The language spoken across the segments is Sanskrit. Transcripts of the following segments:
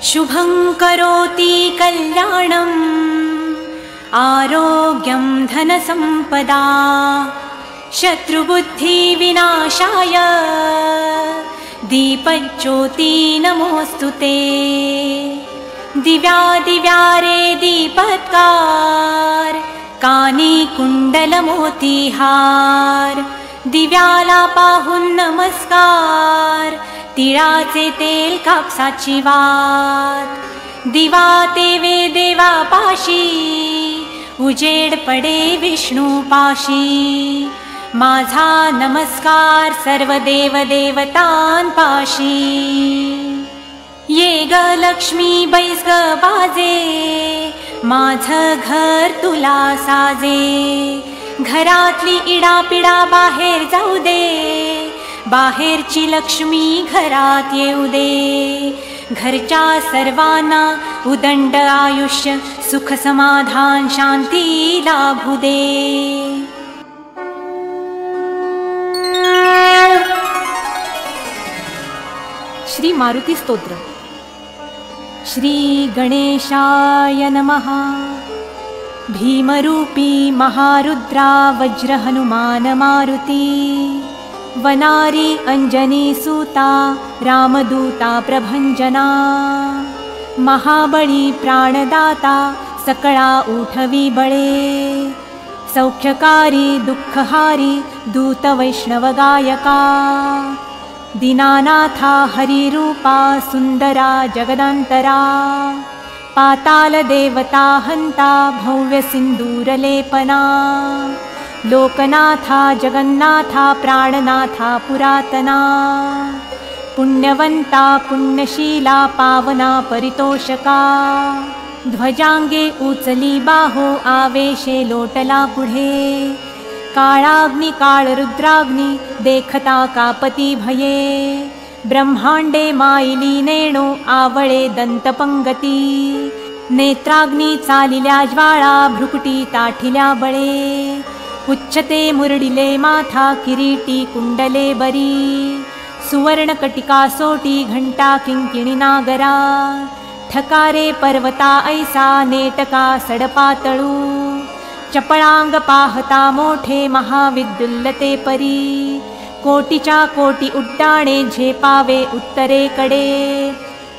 शुभं करोति कल्याणम् आरोग्यं धनसम्पदा शत्रुबुद्धिविनाशाय दीपज्योति नमोऽस्तुते। दिव्यादिव्यारे दीपत्कार कानी कुंडलमोतीहार दिव्याला पाहून नमस्कार तिळाचे तेल कापसाची वात दिवा तेवे देवा पाशी उजेड पडे विष्णू पाशी माझा नमस्कार सर्व देव देवतां पाशी। ये ग लक्ष्मी बैस ग बाजे माझं घर तुला साजे घरातली इडापिडा बाहेर जाऊ दे बाहेरची लक्ष्मी घरात येऊ दे घरच्या सर्वांना उदंड आयुष्य सुख समाधान शांती लाभू दे। श्री मारुती स्तोत्र। श्री गणेशाय नमः। भीमरूपी महारुद्रा वज्र हनुमान मारुती वनारी अंजनी सूता रामदूता प्रभंजना महाबळी प्राणदाता सकळा उठवी बळे सौख्यकारी दुःखहारी दूत वैष्णव गायका दीनानाथा हरिरूपा सुंदरा जगदांतरा पाताल देवता हंता भव्य सिंदूरलेपना लोकनाथा जगन्नाथा प्राणनाथा पुरातना पुण्यवंता पुण्यशीला पावना परितोषका ध्वजांगे उचली बाहो आवेशे लोटला पुढे काळाग्नि काळरुद्राग्नि देखता कापती भये ब्रह्मांडे माईली नेणो आवळे दंतपंगती नेत्राग्नि चालिल्या ज्वाळा भ्रुकुटी ताठिल्या बळे उच्चते मुरडिले माथा किरीटी कुंडले बरी सुवर्णकटिका सोटी घंटा किंकिणी नागरा ठकारे पर्वता ऐसा नेटका सडपातळू चपळांग पाहता मोठे महाविद्युल्लते परी कोटीच्या कोटी उड्डाणे झेपावे उत्तरेकडे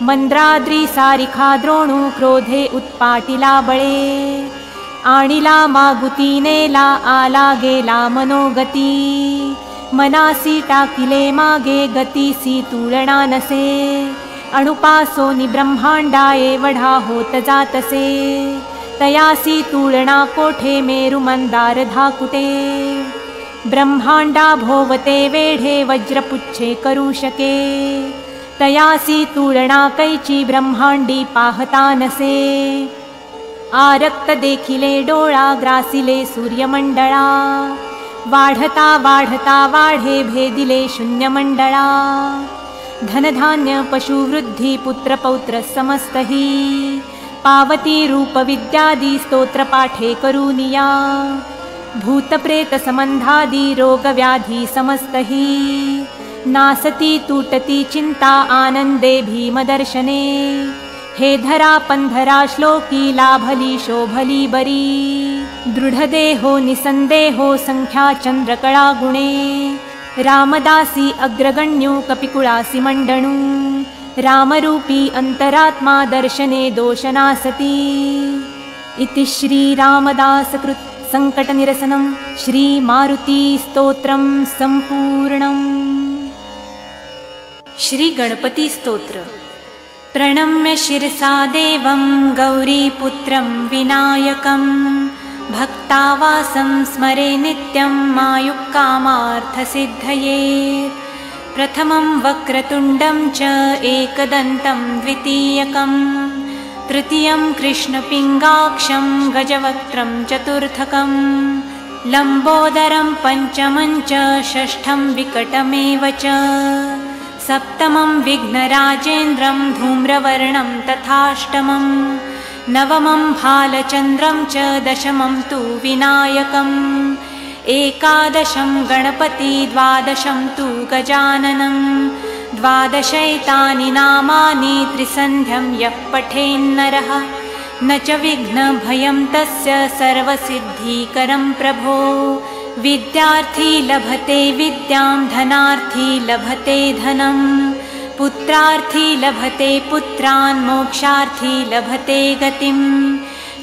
मंद्राद्री सारिखा द्रोणू क्रोधे उत्पाटिला बळे आणिला मागुती नेला आला गेला मनोगती मनासी टाकिले मागे गतीसी तुलना नसे अणुपासोनी ब्रह्मांडा एवढा होत जातसे तयासी तुलना कोठे मेरु मंदार धाकुटे ब्रह्मांडा भोवते वेढे वज्रपुच्छे करू शके तयासी तुलना कैची ब्रह्मांडी पाहता नसे आरक्त देखिले डोळा ग्रासिले सूर्यमंडळा वाढता वाढता वाढे भेदिले शून्यमंडळा धनधान्य पशुवृद्धी पुत्रपौत्र समस्तही पावती रूप विद्यादी स्तोत्र पाठे करूनिया भूतप्रेत संबंधादी रोग व्याधी समस्तही नासती तुटती चिंता आनंदे भीमदर्शने हे धरा पंधरा श्लोकी लाभली शोभली बरी दृढदेहो निसंदेहो संख्या चंद्रकळा गुणे रामदासी अग्रगण्यो कपिकुळासी मंडणू रामरूपी अंतरात्मा दर्शने दोषनासती। इति श्री रामदासकृत संकटनिरसनं श्री मारुती स्तोत्रं संपूर्णम्। श्री गणपति स्तोत्र। प्रणम्य शिरसा देवं गौरीपुत्रं विनायकं भक्तावासं स्मरे नित्यं मायुक्कामार्थसिद्धये प्रथमं वक्रतुण्डं च एकदन्तं द्वितीयकं तृतीयं कृष्णपिङ्गाक्षं गजवक्त्रं चतुर्थकं लम्बोदरं पञ्चमं च षष्ठं विकटमेव च सप्तमं विघ्नराजेन्द्रं धूम्रवर्णं तथाष्टमं नवमं भालचन्द्रं च दशमं तु विनायकम् एकादशं गणपति द्वादशं तु गजाननं द्वादशैतानि नामानि त्रिसन्ध्यं यः पठेन्नरः न च विघ्नभयं तस्य सर्वसिद्धिकरं प्रभो। विद्यार्थी लभते विद्यां धनार्थी लभते धनं पुत्रार्थी लभते पुत्रान् मोक्षार्थी लभते गतिं।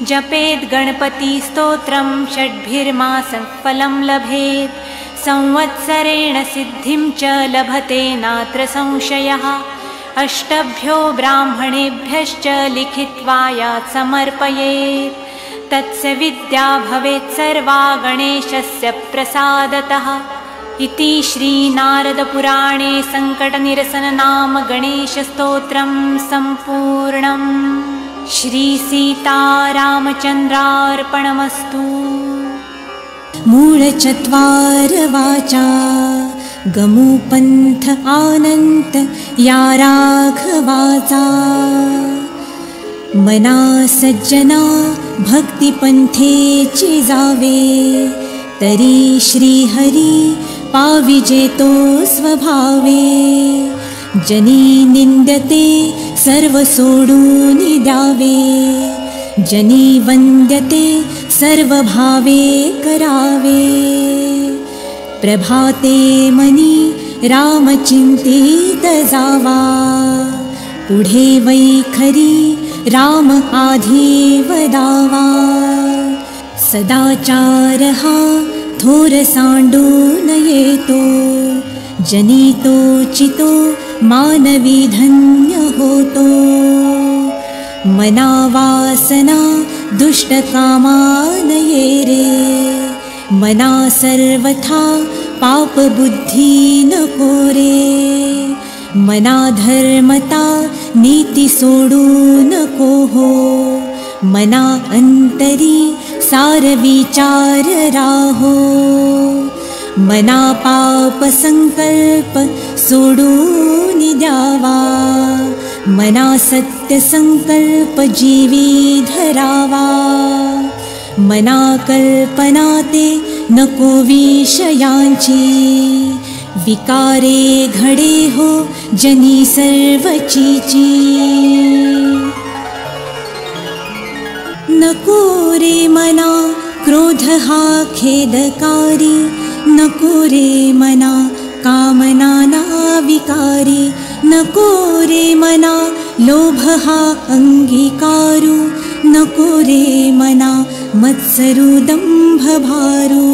जपेद् गणपतिस्तोत्रं षड्भिर्मासं फलं लभेत् संवत्सरेण सिद्धिं च लभते नात्र संशयः। अष्टभ्यो ब्राह्मणेभ्यश्च लिखित्वा यात् समर्पयेत् तस्य विद्या भवेत् सर्वा गणेशस्य प्रसादतः। इति श्रीनारदपुराणे सङ्कटनिरसननाम गणेशस्तोत्रं सम्पूर्णम्। श्रीसीतारामचन्द्रार्पणमस्तु। मूलचत्वारवाचा गमुपन्थ आनन्त या राघवाचा। मना सज्जना भक्तिपंथे चिजावे तरी श्रीहरी पाविजेतो स्वभावे। जनी निंद्यते सर्व सोडूनि द्यावे जनी वंद्यते सर्व भावे करावे। प्रभाते मनी रामचिंतित जावा पुढे वैखरी राम आधी वदावा। सदाचार हा थोर सांडून येतो जनितो चितो मानवी धन्य होतो। मना वासना दुष्ट कामान ये रे मना सर्वथा पाप बुद्धि न कोरे। मना धर्मता नीति सोडून को हो मना अंतरी सार विचार राहो। मना पाप संकल्प सोडून द्यावा मना सत्य संकल्प जीवी धरावा। मना कल्पनाते नको विषयांची विकारे घडे हो जनी सर्वचीची। नको रे मना क्रोध हा खेदकारी नको रे मना कामना ना विकारी। नको रे मना लोभ हा अंगीकारू नको रे मना मत्सरू दंभ भारू।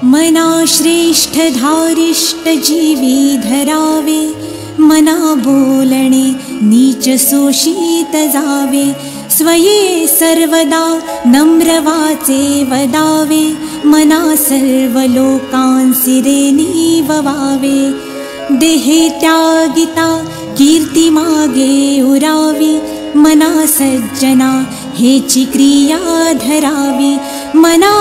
मना श्रेष्ठ धारिष्ट जीवी धरावे मना बोलणे नीच शोषित जावे। स्वये सर्वदा नम्र वाचे वदावे मना सर्व लोकांसिरे निववावे। देहे त्यागिता कीर्ती मागे उरावी मना सज्जना हेची क्रिया धरावी। मना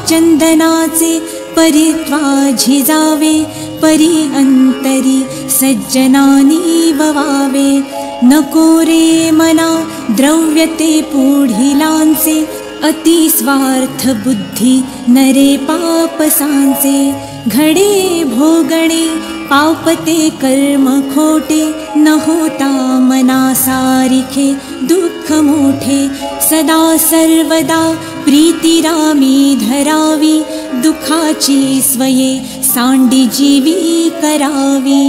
चंदनाचे परित्वा झिजावे परी अंतरी सज्जनानी ववावे। नको रे मना द्रव्यते पुढिलांचे अति स्वार्थ बुद्धि नरे पापसांचे। घडे भोगणे पापते कर्म खोटे न होता मना सारिखे दुःख मोठे। सदा सर्वदा प्रीती रामी धरावी दुखाची स्वये सांडी जीवी करावी।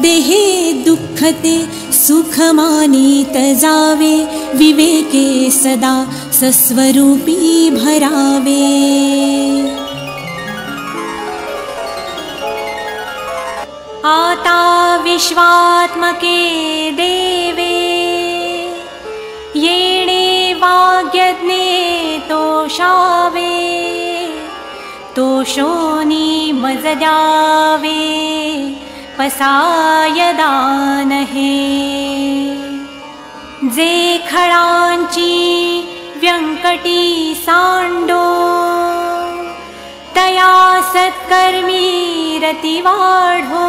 देहे दुःखते सुख मानित जावे विवेके सदा सस्वरूपी भरावे। आता विश्वात्मके देवे येणे वाग्यज्ञे तोषावे। तोषोनी मज द्यावे पसायदान हे। जे खळांची व्यंकटी सांडो तया सत्कर्मी रती वाढो।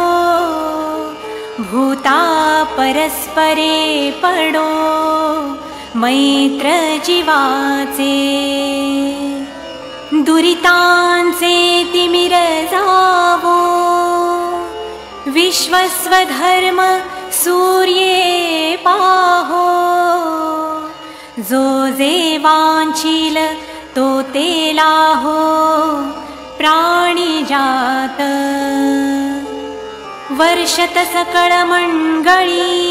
भूता परस्परे पडो मैत्र जीवाचे। दुरितांचे तिमिर जावो विश्वस्वधर्म सूर्ये पाहो, जो जे वांछील तो ते लाहो, प्राणी जात वर्षत सकळ मंगळी,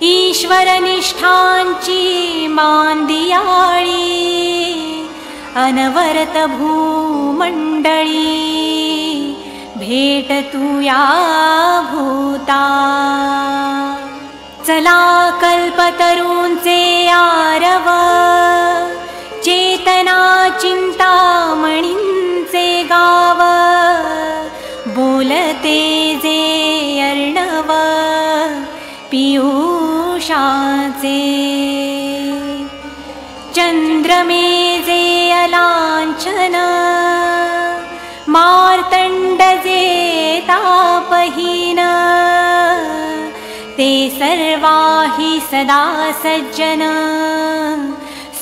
ईश्वर निष्ठांची मांदियाळी, अनवरत भूमंडळी, भेट तू या भूता. चला कल्पतरूंचे आरव, चेतना चिंतामणींचे गाव, बोलते जे अर्णव पियुषाचे. चंद्रमे जे अलांछन, मार्तंड जे तापहीन, ते सर्वाहि सदा सज्जन,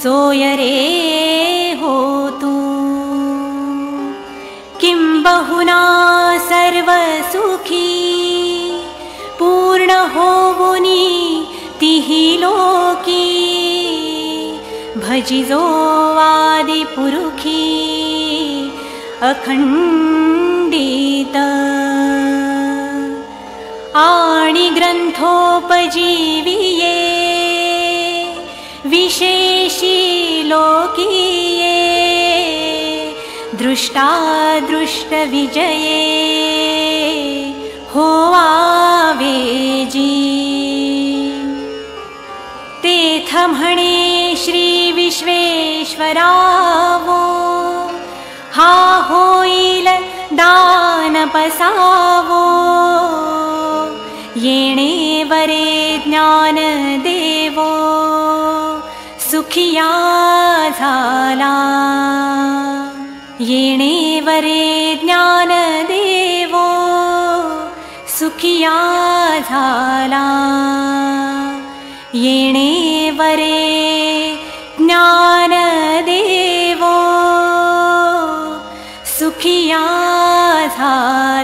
सोय रे होतु. किं बहुना सर्व सुखी, पूर्ण होवुनी तिहि लोकी, भजिजो आदि पुरुखी अखंडित. आणि ग्रंथोपजीविये, विशेषी लोकीये, दृष्टा दृष्ट विजये होवावेजी. तेथ म्हणे श्री विश्वेश्वरावो, हा होईल दान पसावो, येणे वरे ज्ञान देवो, सुखिया झाला. येणे वरे ज्ञान देवो, सुखिया झाला. येणे वरे ज्ञान देवो, सुखिया झाला.